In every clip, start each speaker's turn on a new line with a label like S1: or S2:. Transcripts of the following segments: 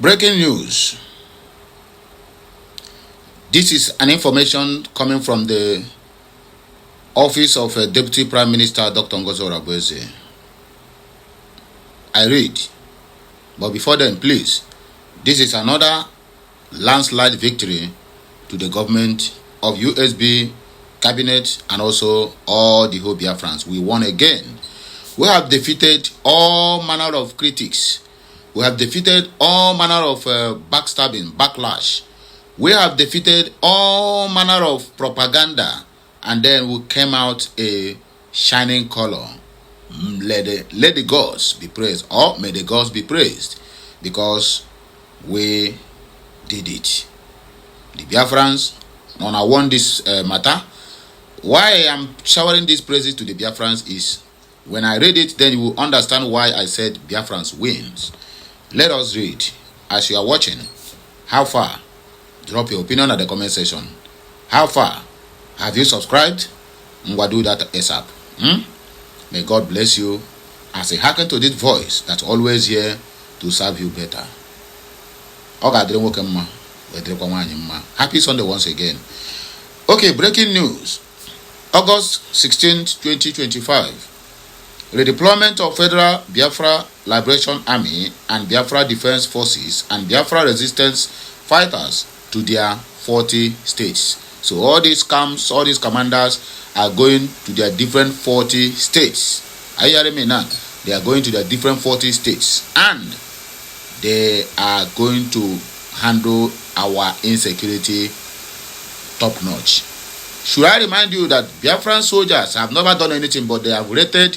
S1: Breaking news. This is an information coming from the office of Deputy Prime Minister Dr. N.Orabueze. I read, but before then, please, this is another landslide victory to the government of USB, cabinet, and also all the whole Biafrans. We won again. We have defeated all manner of critics. We have defeated all manner of backstabbing, backlash. We have defeated all manner of propaganda, and then we came out a shining color. Let the gods be praised, or may the gods be praised, because we did it. The Biafrans, when I won this matter, why I am showering these praises to the Biafrans is, when I read it, then you will understand why I said Biafrans wins. Let us read. As you are watching, how far? Drop your opinion at the comment section. How far? Have you subscribed? We'll do that ASAP. May God bless you as I hearken to this voice that's always here to serve you better. Happy Sunday once again. Okay, breaking news. August 16th, 2025. Redeployment of Federal Biafra Liberation Army and Biafra Defense Forces and Biafra Resistance Fighters to their 40 states. So all these camps, all these commanders are going to their different 40 states. Are you hearing me now? They are going to their different 40 states, and they are going to handle our insecurity top notch. Should I remind you that Biafran soldiers have never done anything, but they have rated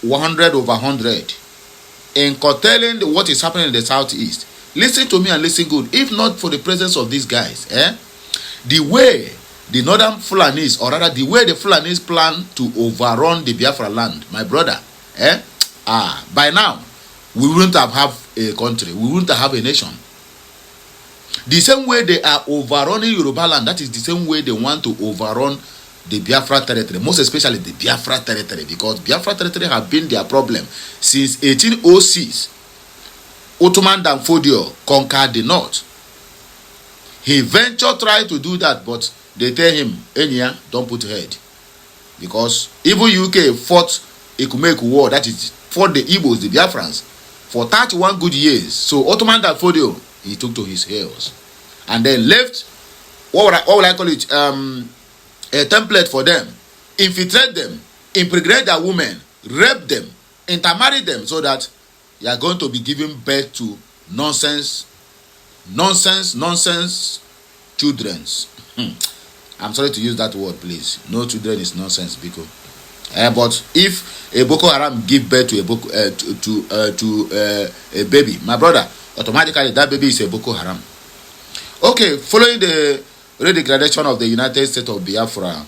S1: 100/100 in curtailing what is happening in the southeast. Listen to me and listen good. If not for the presence of these guys, the way the northern Fulanis, or rather the way the Fulanis plan to overrun the Biafra land, my brother, by now we wouldn't have a country, we wouldn't have a nation. The same way they are overrunning Yoruba land, that is the same way they want to overrun the Biafra territory, most especially the Biafra territory, because Biafra territory have been their problem since 1806. Ottoman Danfodio conquered the north. He ventured tried to do that, but they tell him, Enya, don't put head. Because even UK fought Ekumeku war, that is, fought the Igbos, the Biafrans, for 31 good years. So Ottoman Danfodio, he took to his heels. And then left, what would I call it, a template for them, infiltrate them, impregnate their women, rape them, intermarry them, so that you are going to be giving birth to nonsense childrens. I'm sorry to use that word, please. No children is nonsense, because but if a Boko Haram give birth to a baby, my brother, automatically that baby is a Boko Haram. Okay, following the redeclaration of the United States of Biafra,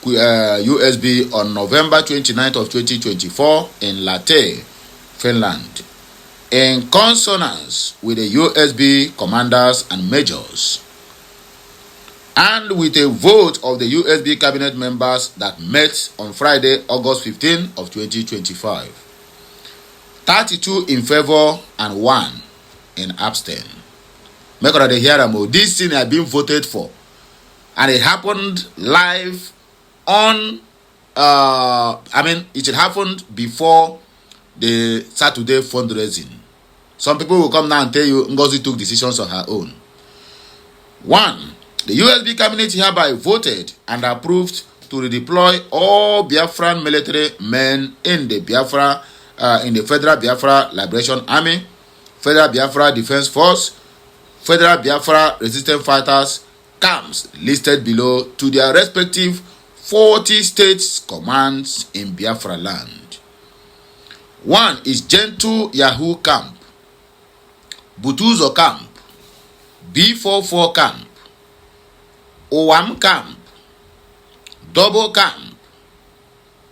S1: USB, on November 29th of 2024 in Lahti, Finland, in consonance with the USB commanders and majors, and with a vote of the USB cabinet members that met on Friday, August 15th of 2025. 32 in favor and 1 in abstain. Make sure they hear them. This thing had been voted for, and it happened live on it happened before the Saturday fundraising. Some people will come now and tell you Ngozi took decisions on her own. 1. The USB cabinet hereby voted and approved to redeploy all Biafran military men in the Federal Biafra Liberation Army, Federal Biafra Defense Force, Federal Biafra Resistance Fighters camps listed below to their respective 40 states commands in Biafra land. 1 is Gentle Yahoo Camp, Butuzo Camp, B44 Camp, Owam Camp, Double Camp,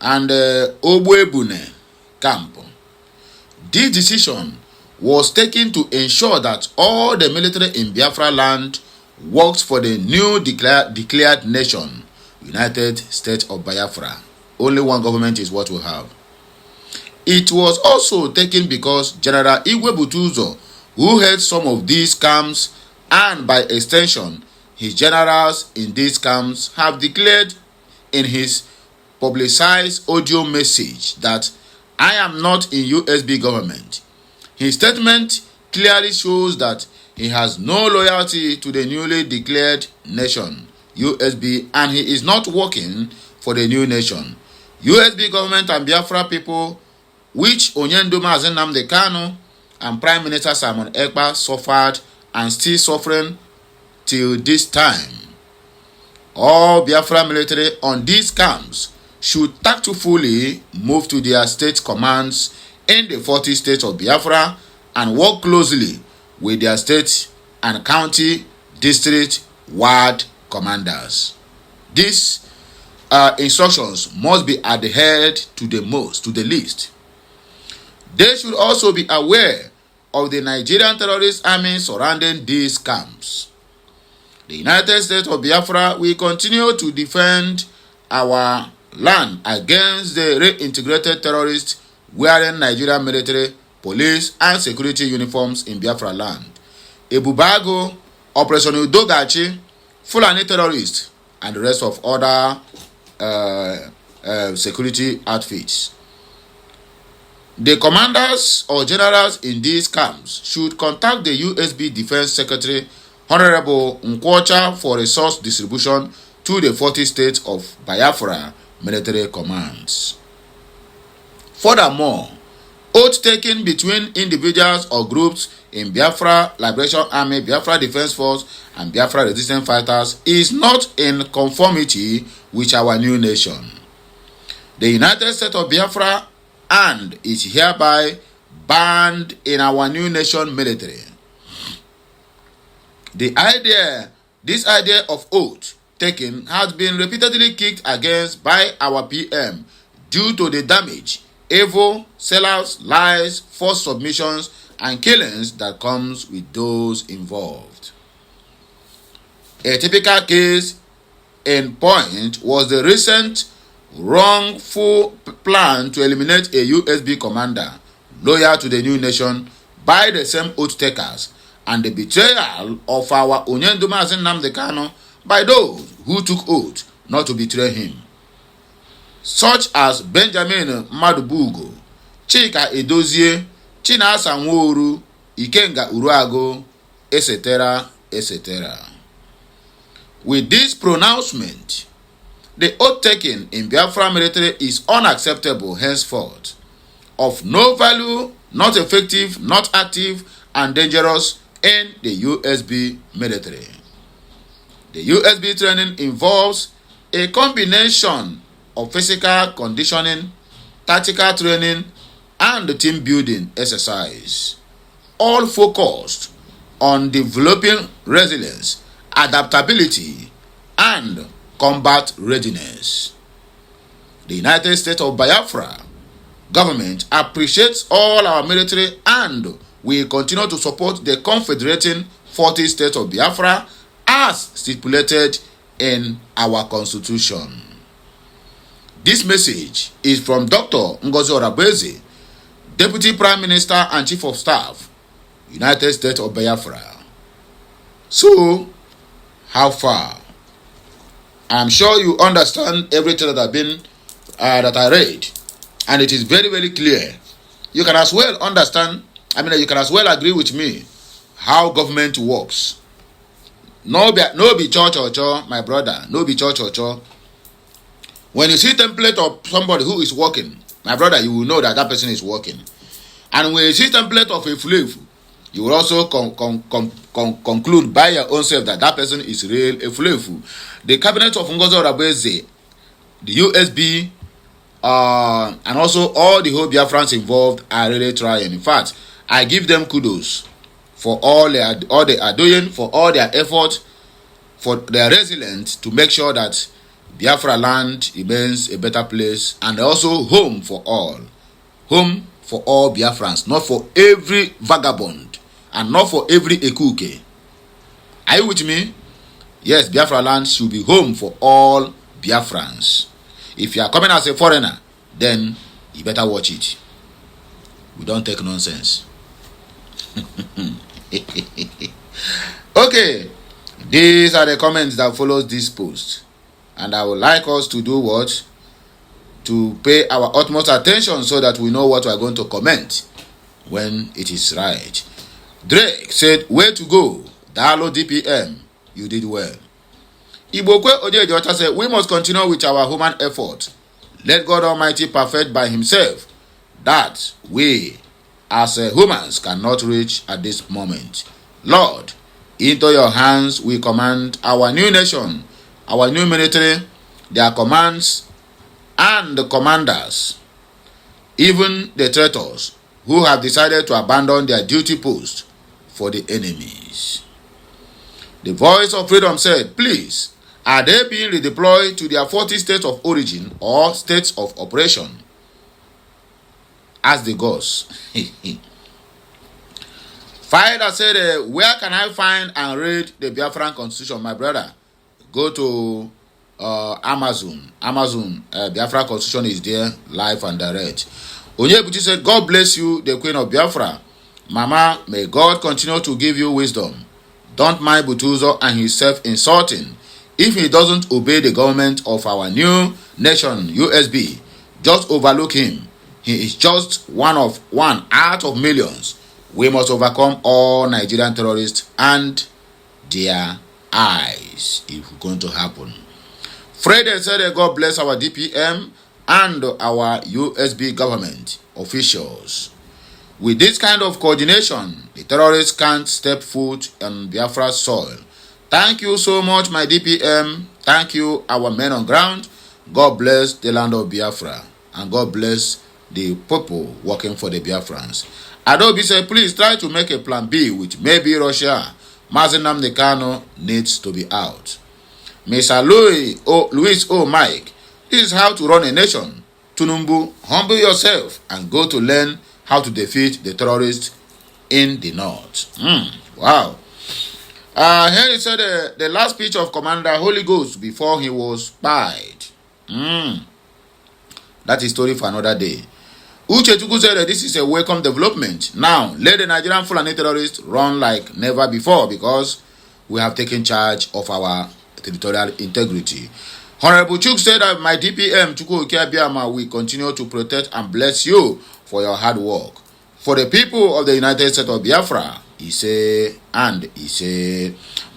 S1: and Obuebune Camp. This decision was taken to ensure that all the military in Biafra land works for the new declared nation, United States of Biafra. Only one government is what we have. It was also taken because General Igwe Butuzo, who held some of these camps, and by extension, his generals in these camps, have declared in his publicized audio message that I am not in USB government. His statement clearly shows that he has no loyalty to the newly declared nation, USB, and he is not working for the new nation. USB government and Biafra people, which Onyendo Mazi Nnamdi Kanu and Prime Minister Simon Ekpa suffered and still suffering till this time. All Biafra military on these camps should tactfully move to their state commands in the 40 states of Biafra and work closely with their state and county, district, ward commanders. These instructions must be adhered to the least. They should also be aware of the Nigerian terrorist army surrounding these camps. The United States of Biafra will continue to defend our land against the reintegrated terrorists wearing Nigerian military, police, and security uniforms in Biafra land. Ebubago, Operation Udogachi, Fulani terrorists, and the rest of other security outfits. The commanders or generals in these camps should contact the USB Defense Secretary, Honorable Nkwocha, for resource distribution to the 40 states of Biafra military commands. Furthermore, oath taken between individuals or groups in Biafra Liberation Army, Biafra Defense Force, and Biafra Resistance Fighters is not in conformity with our new nation. The United States of Biafra and is hereby banned in our new nation military. This idea of oath taking has been repeatedly kicked against by our PM due to the damage, evil, sellouts, lies, forced submissions, and killings that comes with those involved. A typical case in point was the recent wrongful plan to eliminate a USB commander loyal to the new nation by the same oath takers, and the betrayal of our Onyendo Mazi Nnamdi Kanu by those who took oath not to betray him, such as Benjamin Madubugo, Chika Edozie, Chinasa Nworu, Ikenga Uruago, etc., etc. With this pronouncement, the oath taken in Biafra military is unacceptable henceforth, of no value, not effective, not active, and dangerous in the USB military. The USB training involves a combination of physical conditioning, tactical training, and team building exercise, all focused on developing resilience, adaptability, and combat readiness. The United States of Biafra government appreciates all our military and will continue to support the Confederating 40 States of Biafra as stipulated in our constitution. This message is from Dr. N.Orabueze, Deputy Prime Minister and Chief of Staff, United States of Biafra. So, how far? I'm sure you understand everything that I read, and it is very, very clear. You can as well understand, you can as well agree with me how government works. No be cho, my brother. No be cho. When you see template of somebody who is working, my brother, you will know that person is working. And when you see template of a flavor, you will also conclude by your own self that person is real a flavor. The cabinet of N.Orabueze, the USB, and also all the whole Biafrans involved are really trying. In fact, I give them kudos for all they are doing, for all their effort, for their resilience to make sure that Biafra land remains a better place, and also home for all. Home for all Biafrans, not for every vagabond and not for every ekuke. Are you with me? Yes, Biafra land should be home for all Biafrans. If you are coming as a foreigner, then you better watch it. We don't take nonsense. Okay, these are the comments that follows this post, and I would like us to do what? To pay our utmost attention so that we know what we are going to comment when it is right. Drake said, way to go, Dalo DPM, you did well. Ibokwe Ojejocha said, we must continue with our human effort. Let God Almighty perfect by himself that we as humans cannot reach at this moment. Lord, into your hands we command our new nation, our new military, their commands and the commanders, even the traitors who have decided to abandon their duty post for the enemies. The voice of freedom said, please, are they being redeployed to their 40 states of origin or states of operation? Ask the gods. Fider said, where can I find and read the Biafran Constitution, my brother? Go to Amazon. Biafra Constitution is there, live and direct. Onyebuchi said, God bless you, the Queen of Biafra. Mama, may God continue to give you wisdom. Don't mind Butuzo and his self-insulting. If he doesn't obey the government of our new nation, USB, just overlook him. He is just one out of millions. We must overcome all Nigerian terrorists and their eyes. It's going to happen. Fred said, God bless our DPM and our USB government officials. With this kind of coordination, the terrorists can't step foot on Biafra's soil. Thank you so much, my DPM. Thank you, our men on ground. God bless the land of Biafra. And God bless the people working for the Biafrans. Adobe said, please try to make a plan B with maybe Russia. Mazi Nnamdi Kanu needs to be out. Mr. Luis O. Mike, this is how to run a nation. Tunumbu, humble yourself and go to learn how to defeat the terrorists in the north. Wow. Here he said the last speech of Commander Holy Ghost before he was spied. That is story for another day. Uche Chukwu said that this is a welcome development. Now, let the Nigerian Fulani terrorists run like never before because we have taken charge of our territorial integrity. Honorable Chuk said that my DPM, Chukwu Okiabiama, will continue to protect and bless you for your hard work. For the people of the United States of Biafra, he said,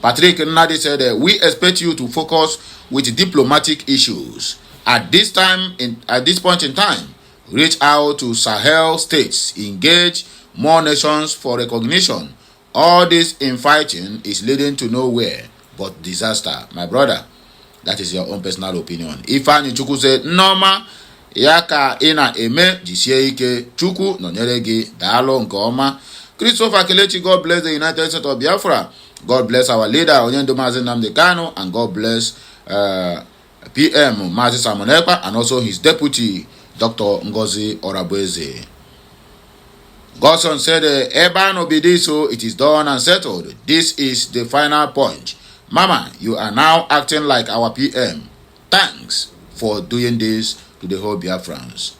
S1: Patrick Nnadi said, we expect you to focus with diplomatic issues. At this point in time, reach out to Sahel states, engage more nations for recognition. All this infighting is leading to nowhere but disaster. My brother, that is your own personal opinion. Ifeanyi Chukwu said, Norma, yaka ina eme jisie ike Chukwu nọnyere gị daalụ nke ọma. Christopher Kelechi, God bless the United States of Biafra. God bless our leader, Onyendo Mazi Nnamdi Kanu, and God bless PM Mazi Simon Ekpa, and also his deputy, Dr. N.Orabueze. Godson said, Eba no be this, so it is done and settled. This is the final point. Mama, you are now acting like our PM. Thanks for doing this to the whole Biafrans.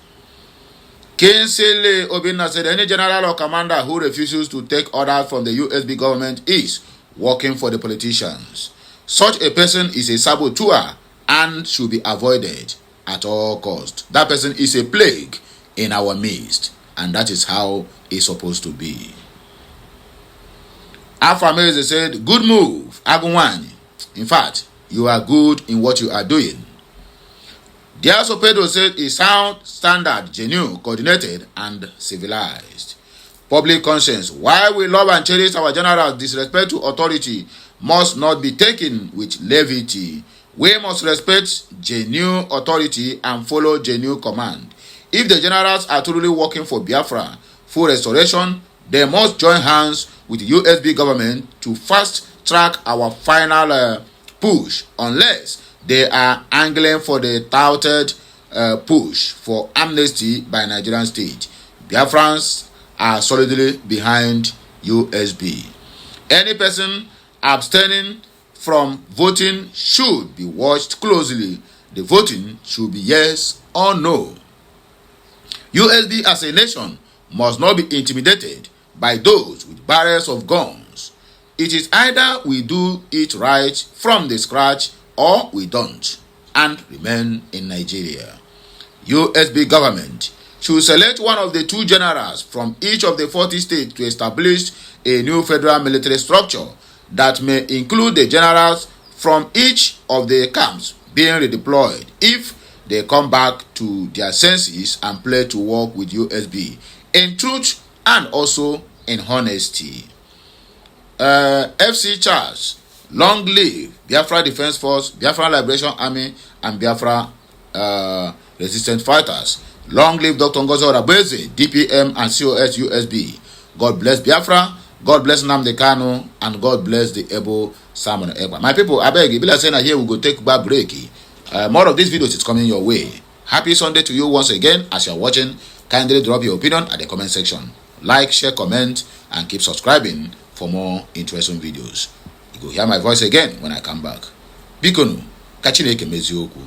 S1: Kinsele Obinna said, any general or commander who refuses to take orders from the USB government is working for the politicians. Such a person is a saboteur and should be avoided at all costs. That person is a plague in our midst, and that is how it's supposed to be. Afameze said, good move, Agunwani. In fact, you are good in what you are doing. Diaso Pedro said, is sound, standard, genuine, coordinated, and civilized. Public conscience. While we love and cherish our generals, disrespect to authority must not be taken with levity. We must respect genuine authority and follow genuine command. If the generals are truly working for Biafra full restoration, they must join hands with the USB government to fast track our final push, unless they are angling for the touted push for amnesty by Nigerian state. Biafrans are solidly behind USB. Any person abstaining from voting should be watched closely. The voting should be yes or no. USB as a nation must not be intimidated by those with barrels of guns it is either we do it right from the scratch or we don't and remain in Nigeria. USB government should select one of the 2 generals from each of the 40 states to establish a new federal military structure that may include the generals from each of the camps being redeployed if they come back to their senses and pledge to work with USB in truth and also in honesty. FC Charles, long live Biafra Defense Force, Biafra Liberation Army, and Biafra Resistance Fighters. Long live Dr. N.Orabueze, DPM and COS USB. God bless Biafra, God bless Nnamdi Kanu, and God bless the able Simon Ekpa. My people, I beg you, be like saying here we go take back break. More of these videos is coming your way. Happy Sunday to you once again. As you're watching, kindly drop your opinion at the comment section. Like, share, comment, and keep subscribing for more interesting videos. You go hear my voice again when I come back. Bikonu, kachineke meziokwu.